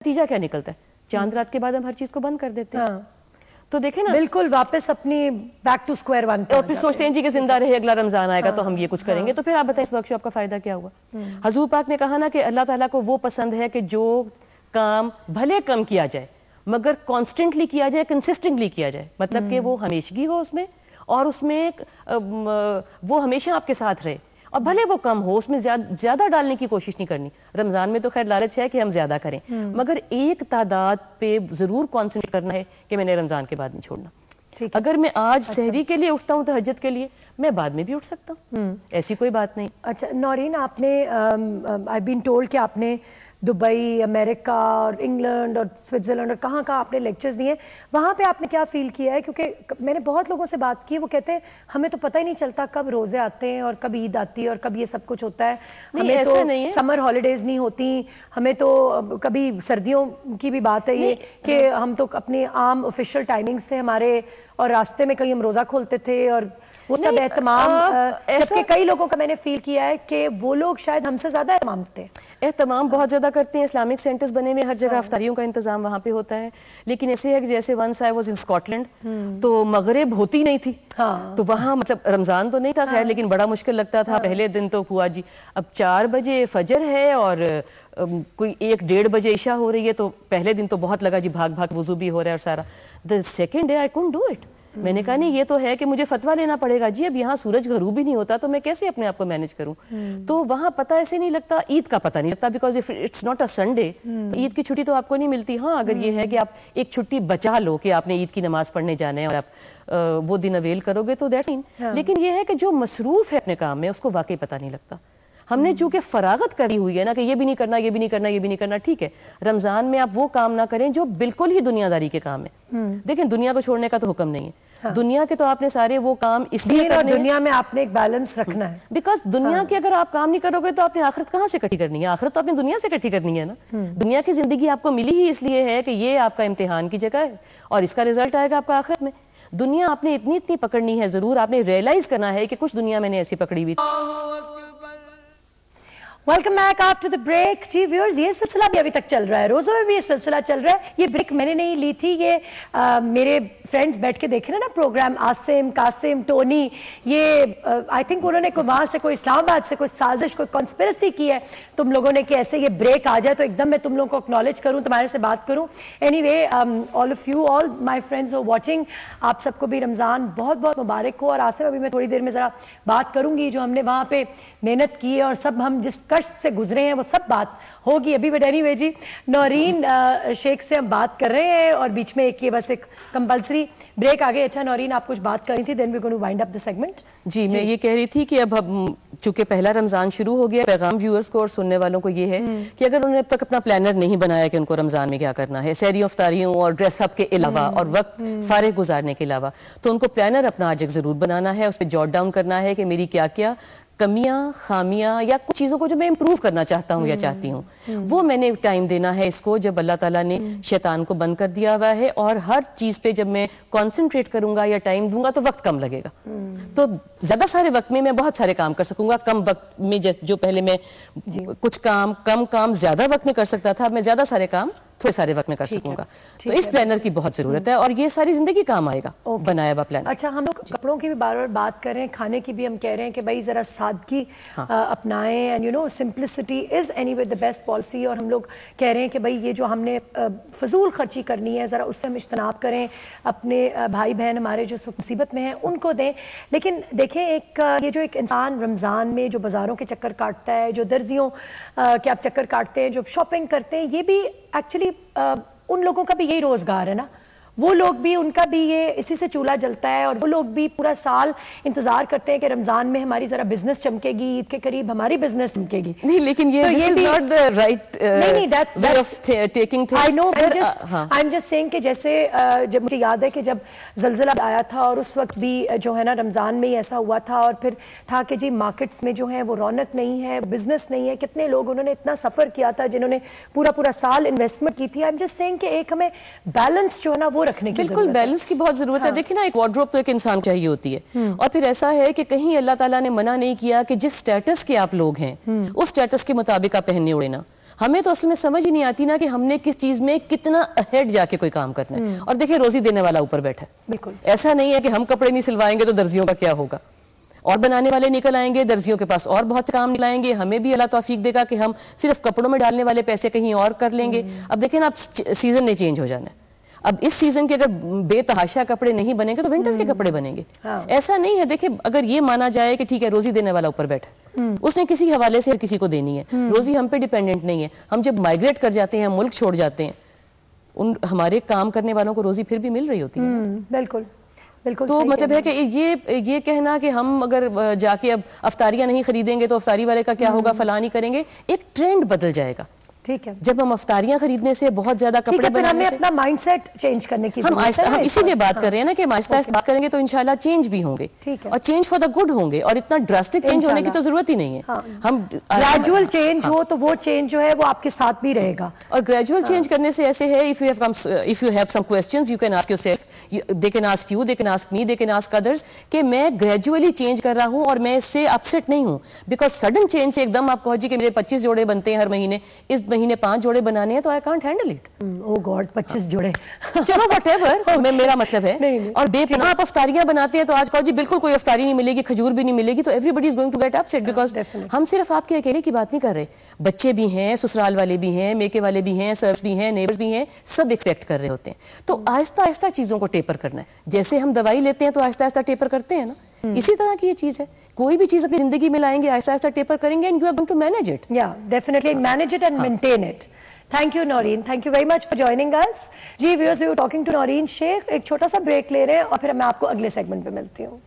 نتیجہ کیا نکلتا ہے؟ چاند رات کے بعد ہم ہر چیز کو بند کر دیتے ہیں. تو دیکھیں نا بالکل واپس اپنی بیک ٹو اسکوائر ون اور پھر سوچتے ہیں جی کہ زندہ رہے اگلا رمضان آئے گا تو ہم یہ کچھ کریں گے. تو پھر آپ بتائیں اس ورکشاپ کا فائدہ کیا ہوا؟ حضور پاک نے کہا نا کہ اللہ تعالیٰ کو وہ پسند ہے کہ جو کام بھلے کم کیا جائے مگر کانسٹنٹلی کیا جائے, کنسسٹنٹلی کیا جائے, مطلب کہ وہ ہمیشگی ہو اس میں, اور اس میں وہ ہمیشہ آپ کے ساتھ رہے, اور بھلے وہ کم ہو, اس میں زیادہ ڈالنے کی کوشش نہیں کرنی. رمضان میں تو خیر لالچ ہے کہ ہم زیادہ کریں, مگر ایک تعداد پہ ضرور کانسنٹریٹ کرنا ہے کہ میں نے رمضان کے بعد نہیں چھوڑنا. اگر میں آج سحری کے لیے اٹھتا ہوں تہجد کے لیے, میں بعد میں بھی اٹھ سکتا ہوں, ایسی کوئی بات نہیں. اچھا نورین, آپ نے آئی بین ٹولڈ کہ آپ نے دبئی, امریکہ اور انگلینڈ اور سوئٹزرلینڈ اور کہاں کہاں آپ نے لیکچرز دیے, وہاں پہ آپ نے کیا فیل کیا ہے؟ کیونکہ میں نے بہت لوگوں سے بات کی, وہ کہتے ہیں ہمیں تو پتہ ہی نہیں چلتا کب روزے آتے ہیں اور کب عید آتی ہے اور کب یہ سب کچھ ہوتا ہے, ہمیں تو سمر ہالیڈیز نہیں ہوتی, ہمیں تو کبھی سردیوں کی بھی بات ہے یہ کہ ہم تو اپنے عام آفیشیل ٹائمنگز تھے ہمارے, اور راستے میں کہیں ہم روزہ کھولتے تھے اور وہ سب اہتمام, جبکہ کئی لوگوں کا میں نے فیل کیا ہے کہ وہ لوگ شاید ہم سے زیادہ اہتمام کرتے ہیں. اہتمام بہت زیادہ کرتے ہیں, اسلامک سینٹرز بنے ہوئے ہر جگہ افطاریوں کا انتظام وہاں پہ ہوتا ہے, لیکن ایسے ہے کہ جیسے once I was in Scotland تو مغرب ہوتی نہیں تھی, تو وہاں مطلب رمضان تو نہیں تھا خیر, لیکن بڑا مشکل لگتا تھا. پہلے دن تو ہوا جی اب 4 بجے فجر ہے اور کوئی 1-1:30 بجے عشاء ہو رہی ہے, تو پہلے دن تو بہت لگا جی بھاگ بھاگ وضو بھی ہو رہا ہے اور سارا. The second day I can't do it. میں نے کہا نہیں یہ تو ہے کہ مجھے فتویٰ لینا پڑے گا, جی اب یہاں سورج غروب ہی نہیں ہوتا تو میں کیسے اپنے آپ کو مینج کروں. تو وہاں پتہ ایسے نہیں لگتا, عید کا پتہ نہیں لگتا, because it's not a Sunday, تو عید کی چھٹی تو آپ کو نہیں ملتی. ہاں اگر یہ ہے کہ آپ ایک چھٹی بچا لو کہ آپ نے عید کی نماز پڑھنے جانا ہے اور آپ وہ دن اویل کرو گے تو دیٹ ان, لیکن یہ ہے کہ جو مصروف ہے اپنے کام میں اس کو واقعی پتہ نہیں لگتا. ہم نے چونکہ فراغت کری ہوئی ہے نا کہ یہ بھی نہیں کرنا, یہ بھی نہیں کرنا, یہ بھی نہیں کرنا, ٹھیک ہے رمضان میں آپ وہ کام نہ کریں جو بالکل ہی دنیا داری کے کام ہیں. دیکھیں دنیا کو چھوڑنے کا تو حکم نہیں ہے, دنیا کے تو آپ نے سارے وہ کام اس لیے کرنے ہیں, دنیا میں آپ نے ایک بیلنس رکھنا ہے, بیکاز دنیا کے اگر آپ کام نہیں کرو گے تو آپ نے آخرت کہاں سے اکٹھی کرنی ہے؟ آخرت تو آپ نے دنیا سے اکٹھی کرنی ہے نا. دنیا کی زندگی آپ کو ملی ہی اس لیے ہے کہ یہ آپ کا امتحان کی جگہ ہے اور اس کا رزلٹ آئے گا آپ کا آخرت میں. دنیا آپ نے اتنی پکڑنی ہے, ضرور آپ نے ریئلائز کرنا ہے کہ کچھ دنیا میں نے ایسی پکڑی ہوئی. Welcome back after the break. جی ویورز, یہ سلسلہ بھی ابھی تک چل رہا ہے, روزوں میں بھی یہ سلسلہ چل رہا ہے. یہ بریک میں نے نہیں لی تھی, یہ میرے فرینڈز بیٹھ کے دیکھ رہے ہیں نا پروگرام, عاصم, قاسم, ٹونی, یہ آئی تھنک انہوں نے وہاں سے کوئی اسلام آباد سے کوئی سازش, کوئی کانسپریسی کی ہے تم لوگوں نے کہ ایسے یہ بریک آ جائے تو ایک دم میں تم لوگوں کو اکنالج کروں, تمہارے سے بات کروں. Any way all of you, all my friends who watching, آپ سب کو بھی رمضان بہت بہت مبارک ہو. اور عاصم ابھی میں تھوڑی دیر میں ذرا بات کروں گی جو ہم نے وہاں پہ محنت کی ہے اور سب ہم جس کشت سے گزرے ہیں وہ سب بات ہوگی ابھی. بٹ اینی وے جی, نورین شیخ سے ہم بات کر رہے ہیں اور بیچ میں ایک یہ بس ایک کمپلسری بریک آ گئی. اچھا نورین, آپ کچھ بات کر رہی تھی, دین وی گونا وائنڈ اپ دی سیگمنٹ. جی میں یہ کہہ رہی تھی کہ اب ہم چونکہ پہلا رمضان شروع ہو گیا, پیغام ویورز کو اور سننے والوں کو یہ ہے کہ اگر انہوں نے اب تک اپنا پلانر نہیں بنایا کہ ان کو رمضان میں کیا کرنا ہے, سحری افطاریوں اور ڈریس اپ کے علاوہ اور وقت فارغ گزارنے کے علاوہ, تو ان کو پلانر اپنا آج ایک ضرور بنانا ہے, اس پہ جوٹ ڈاؤن کرنا ہے کہ میری کیا کیا کمیاں, خامیاں یا کچھ چیزوں کو جو میں امپروو کرنا چاہتا ہوں یا چاہتی ہوں, وہ میں نے ٹائم دینا ہے اس کو جب اللہ تعالیٰ نے شیطان کو بند کر دیا ہوا ہے. اور ہر چیز پہ جب میں کانسنٹریٹ کروں گا یا ٹائم دوں گا تو وقت کم لگے گا, تو زیادہ سارے وقت میں بہت سارے کام کر سکوں گا. کم وقت میں جو پہلے میں کچھ کم کام زیادہ وقت میں کر سکتا تھا, اب میں زیادہ سارے کام تھوڑے سارے وقت میں کر سکوں گا. تو اس پلانر کی بہت ضرورت ہے اور یہ ساری زندگی کام آئے گا بنایا ہوا پلانر. اچھا, ہم لوگ کپڑوں کی بھی بار بار بات کر رہے ہیں, کھانے کی بھی ہم کہہ رہے ہیں کہ بھائی ذرا سادگی اپنائیں, and you know simplicity is anyway the best policy. اور ہم لوگ کہہ رہے ہیں کہ بھائی یہ جو ہم نے فضول خرچی کرنی ہے ذرا اس سے ہم اجتناب کریں, اپنے بھائی بہن ہمارے جو مصیبت میں ہیں ان کو دیں. لیکن دیکھیں یہ جو ایک انسان رمضان میں جو بازاروں کے چکر کاٹتا ہے, جو درزیوں کے آپ چکر کاٹتے ہیں, جو شاپنگ کرتے ہیں, یہ بھی ایکچولی ان لوگوں کا بھی یہی روزگار ہے نا. وہ لوگ بھی, ان کا بھی یہ اسی سے چولہا جلتا ہے, اور وہ لوگ بھی پورا سال انتظار کرتے ہیں کہ رمضان میں ہماری ذرا بزنس چمکے گی, عید کے قریب ہماری بزنس چمکے گی. نہیں لیکن یہ this is not the right way of taking things. I know, I'm just saying کہ جیسے جب مجھے یاد ہے کہ جب زلزلہ آیا تھا اور اس وقت بھی جو ہے نا رمضان میں ہی ایسا ہوا تھا, اور پھر تھا کہ جی مارکیٹس میں جو ہے وہ رونق نہیں ہے, بزنس نہیں ہے. کتنے لوگ انہوں نے اتنا سفر کیا تھا جنہوں نے پورا سال انویسٹمنٹ کی تھی. I'm just saying کہ ایک ہمیں بیلنس جو ہے نا وہ رکھنے کی بالکل بیلنس کی بہت ضرورت ہے. دیکھیں نا, ایک وارڈروب تو ایک انسان چاہیے ہوتی ہے, اور پھر ایسا ہے کہ کہیں اللہ تعالیٰ نے منع نہیں کیا کہ جس سٹیٹس کے آپ لوگ ہیں اس سٹیٹس کے مطابق آپ پہننے اڑے نا. ہمیں تو اصل میں سمجھ ہی نہیں آتی نا کہ ہم نے کس چیز میں کتنا اہیڈ جا کے کوئی کام کرنا ہے. اور دیکھیں روزی دینے والا اوپر بیٹھا ہے. بالکل ایسا نہیں ہے کہ ہم کپڑے نہیں سلوائیں گے تو درزیوں کا کیا ہوگا, اور بنانے والے نکل آئیں گے, درزیوں کے پاس اور بہت سے کام لائیں گے, ہمیں بھی اللہ توفیق دے گا کہ ہم صرف کپڑوں میں ڈالنے والے پیسے کہیں اور کر لیں گے. اب دیکھیں نا, اب سیزن نے چینج ہو جانا ہے. اب اس سیزن کے اگر بے تحاشا کپڑے نہیں بنیں گے تو ونٹرز کے کپڑے بنیں گے. ایسا نہیں ہے, دیکھیں اگر یہ مانا جائے کہ ٹھیک ہے روزی دینے والا اوپر بیٹھا, اس نے کسی حوالے سے کسی کو دینی ہے, روزی ہم پہ ڈیپینڈنٹ نہیں ہے. ہم جب مائگریٹ کر جاتے ہیں, ملک چھوڑ جاتے ہیں, ان ہمارے کام کرنے والوں کو روزی پھر بھی مل رہی ہوتی ہے. بالکل بالکل. تو مطلب ہے کہ یہ کہنا کہ ہم اگر جا کے اب افطاریاں نہیں خریدیں گے تو افطاری والے کا کیا ہوگا, فلاں نہیں کریں گے, ایک ٹرینڈ بدل جائے گا. ٹھیک ہے, جب ہم افطاریاں خریدنے سے, بہت زیادہ کپڑے بنانے سے, اپنا مائنڈ سیٹ چینج کرنے کی ضرورت ہے. ہم اسی لیے بات کر رہے ہیں نا کہ آہستہ آہستہ بات کریں گے تو انشاءاللہ چینج بھی ہوں گے, اور چینج فار دا گڈ ہوں گے, اور اتنا ڈراسٹک چینج ہونے کی تو ضرورت ہی نہیں ہے. ہم گریجول چینج ہو تو وہ چینج جو ہے وہ آپ کے ساتھ بھی رہے گا. اور گریجول چینج کرنے سے ایسے ہے, if you have some questions you can ask yourself, they can ask you, they can ask me, they can ask others, کہ میں گریجولی چینج کر رہا ہوں اور میں اس سے اپسیٹ نہیں ہوں. بیکاز سڈن چینج سے ایک دم آپ کہو جی کہ میرے 25 جوڑے بنتے ہیں ہر مہینے, اس مہینے 5 جوڑے بنانے ہیں تو I can't handle it. Oh God, 25 جوڑے. چلو وٹ ایور, میرا مطلب ہے. اور بے پناہ آپ افطاریاں بناتے ہیں تو آج کہو جی بالکل کوئی افطاری نہیں ملے گی, کھجور بھی نہیں ملے گی, تو everybody is going to get upset. Because ہم صرف آپ کے اکیلے کی بات نہیں کر رہے, بچے بھی ہیں, سسرال والے بھی ہیں, میکے والے بھی ہیں, سرس بھی ہیں, نیبرز بھی ہیں, سب ایکسپیکٹ کر رہے ہوتے ہیں. تو آہستہ آہستہ چیزوں کو ٹیپر کرنا ہے. جیسے ہم دوائی لیتے ہیں تو آہستہ آہستہ ٹیپر کرتے ہیں نا, اسی طرح کی یہ چیز ہے. کوئی بھی چیز اپنی زندگی میں لائیں گے, آہستہ آہستہ ٹیپر کریں گے, and you are going to manage it. Yeah, definitely manage it and maintain it. Thank you Noreen, thank you very much for joining us. G viewers, we were talking to Noreen Sheikh. ایک چھوٹا سا break لے رہے ہیں اور پھر میں آپ کو اگلے سیگمنٹ پہ ملتی ہوں.